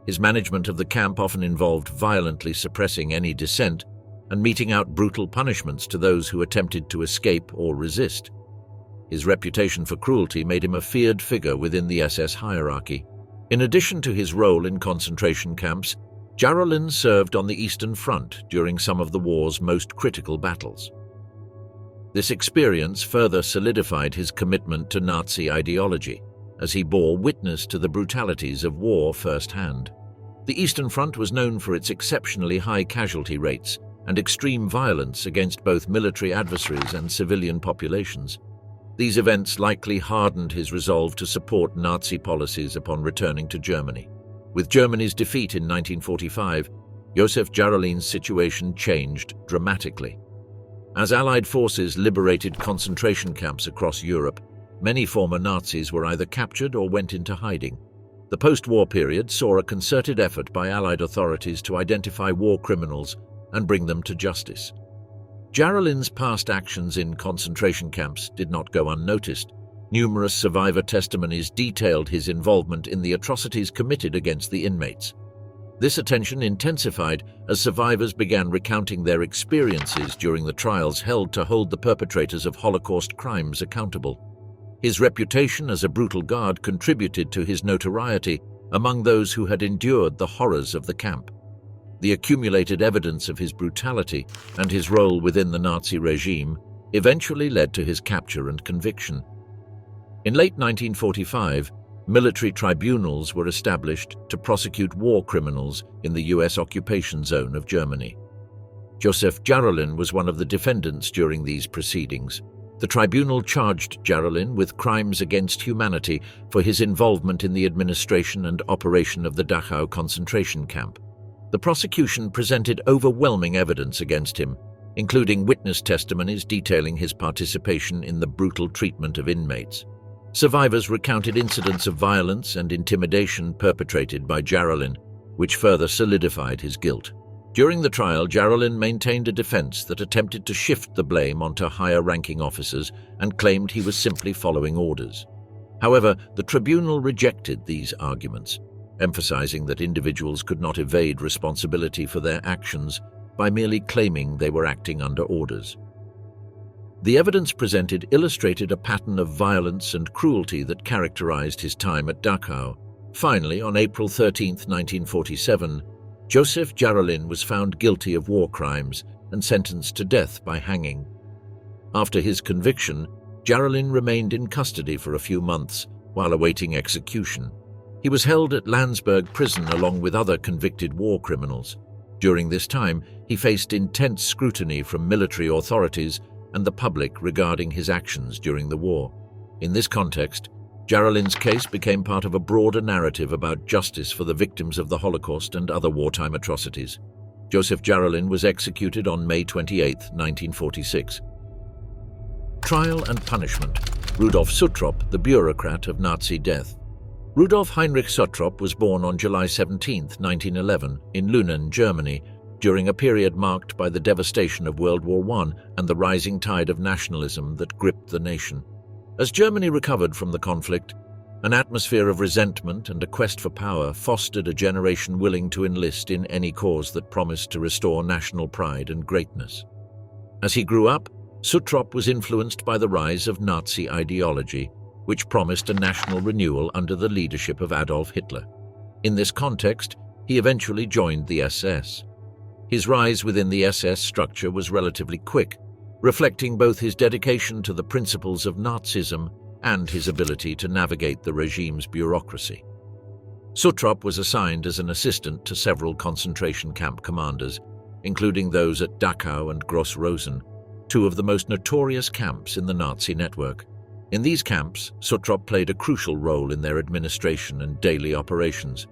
His management of the camp often involved violently suppressing any dissent and meting out brutal punishments to those who attempted to escape or resist. His reputation for cruelty made him a feared figure within the SS hierarchy. In addition to his role in concentration camps, Jarolin served on the Eastern Front during some of the war's most critical battles. This experience further solidified his commitment to Nazi ideology, as he bore witness to the brutalities of war firsthand. The Eastern Front was known for its exceptionally high casualty rates and extreme violence against both military adversaries and civilian populations. These events likely hardened his resolve to support Nazi policies upon returning to Germany. With Germany's defeat in 1945, Josef Jarolin's situation changed dramatically. As Allied forces liberated concentration camps across Europe, many former Nazis were either captured or went into hiding. The post-war period saw a concerted effort by Allied authorities to identify war criminals and bring them to justice. Jarolin's past actions in concentration camps did not go unnoticed. Numerous survivor testimonies detailed his involvement in the atrocities committed against the inmates. This attention intensified as survivors began recounting their experiences during the trials held to hold the perpetrators of Holocaust crimes accountable. His reputation as a brutal guard contributed to his notoriety among those who had endured the horrors of the camp. The accumulated evidence of his brutality and his role within the Nazi regime eventually led to his capture and conviction. In late 1945, military tribunals were established to prosecute war criminals in the US occupation zone of Germany. Josef Jarolin was one of the defendants during these proceedings. The tribunal charged Jarolin with crimes against humanity for his involvement in the administration and operation of the Dachau concentration camp. The prosecution presented overwhelming evidence against him, including witness testimonies detailing his participation in the brutal treatment of inmates. Survivors recounted incidents of violence and intimidation perpetrated by Jarolin, which further solidified his guilt. During the trial, Jarolin maintained a defense that attempted to shift the blame onto higher-ranking officers and claimed he was simply following orders. However, the tribunal rejected these arguments, emphasizing that individuals could not evade responsibility for their actions by merely claiming they were acting under orders. The evidence presented illustrated a pattern of violence and cruelty that characterized his time at Dachau. Finally, on April 13, 1947, Josef Jarolin was found guilty of war crimes and sentenced to death by hanging. After his conviction, Jarolin remained in custody for a few months while awaiting execution. He was held at Landsberg prison along with other convicted war criminals. During this time, he faced intense scrutiny from military authorities and the public regarding his actions during the war. In this context, Jarolin's case became part of a broader narrative about justice for the victims of the Holocaust and other wartime atrocities. Josef Jarolin was executed on May 28, 1946. Trial and punishment. Rudolf Suttrop, the bureaucrat of Nazi death. Rudolf Heinrich Suttrop was born on July 17, 1911, in Lünen, Germany, during a period marked by the devastation of World War I and the rising tide of nationalism that gripped the nation. As Germany recovered from the conflict, an atmosphere of resentment and a quest for power fostered a generation willing to enlist in any cause that promised to restore national pride and greatness. As he grew up, Suttrop was influenced by the rise of Nazi ideology, which promised a national renewal under the leadership of Adolf Hitler. In this context, he eventually joined the SS. His rise within the SS structure was relatively quick, reflecting both his dedication to the principles of Nazism and his ability to navigate the regime's bureaucracy. Suttrop was assigned as an assistant to several concentration camp commanders, including those at Dachau and Gross-Rosen, two of the most notorious camps in the Nazi network. In these camps, Suttrop played a crucial role in their administration and daily operations.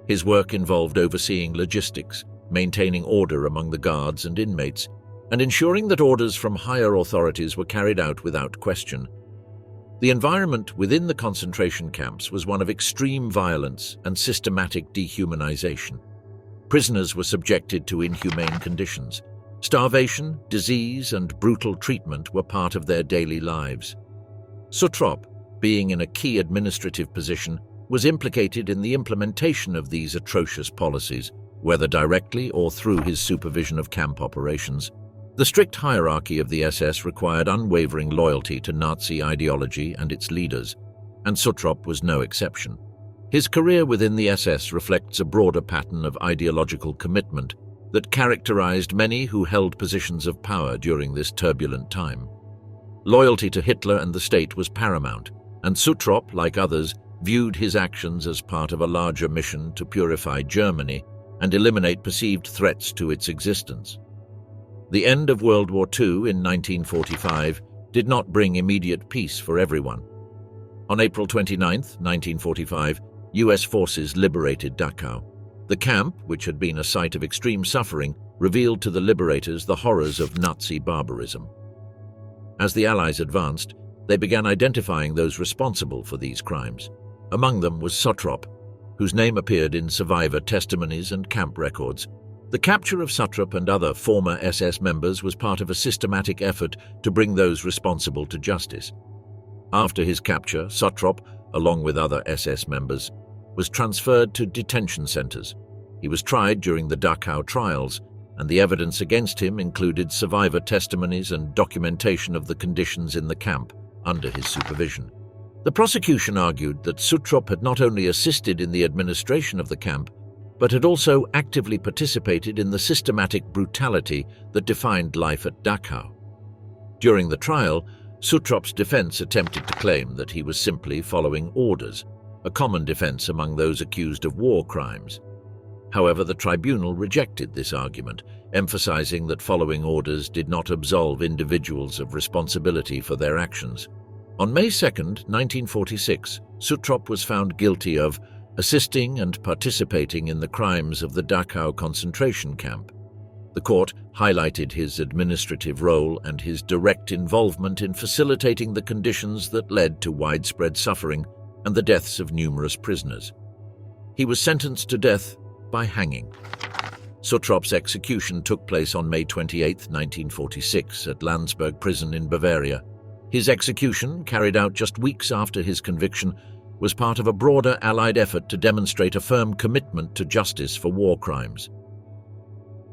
His work involved overseeing logistics, maintaining order among the guards and inmates, and ensuring that orders from higher authorities were carried out without question. The environment within the concentration camps was one of extreme violence and systematic dehumanization. Prisoners were subjected to inhumane conditions. Starvation, disease, and brutal treatment were part of their daily lives. Suttrop, being in a key administrative position, was implicated in the implementation of these atrocious policies, whether directly or through his supervision of camp operations. The strict hierarchy of the SS required unwavering loyalty to Nazi ideology and its leaders, and Suttrop was no exception. His career within the SS reflects a broader pattern of ideological commitment that characterized many who held positions of power during this turbulent time. Loyalty to Hitler and the state was paramount, and Suttrop, like others, viewed his actions as part of a larger mission to purify Germany and eliminate perceived threats to its existence. The end of World War II in 1945 did not bring immediate peace for everyone. On April 29, 1945, US forces liberated Dachau. The camp, which had been a site of extreme suffering, revealed to the liberators the horrors of Nazi barbarism. As the Allies advanced, they began identifying those responsible for these crimes. Among them was Suttrop, whose name appeared in survivor testimonies and camp records. The capture of Suttrop and other former SS members was part of a systematic effort to bring those responsible to justice. After his capture, Suttrop, along with other SS members, was transferred to detention centers. He was tried during the Dachau trials, and the evidence against him included survivor testimonies and documentation of the conditions in the camp under his supervision. The prosecution argued that Suttrop had not only assisted in the administration of the camp, but had also actively participated in the systematic brutality that defined life at Dachau. During the trial, Suttrop's defense attempted to claim that he was simply following orders, a common defense among those accused of war crimes. However, the tribunal rejected this argument, emphasizing that following orders did not absolve individuals of responsibility for their actions. On May 2, 1946, Suttrop was found guilty of assisting and participating in the crimes of the Dachau concentration camp. The court highlighted his administrative role and his direct involvement in facilitating the conditions that led to widespread suffering and the deaths of numerous prisoners. He was sentenced to death by hanging. Suttrop's execution took place on May 28, 1946, at Landsberg prison in Bavaria. His execution, carried out just weeks after his conviction, was part of a broader Allied effort to demonstrate a firm commitment to justice for war crimes.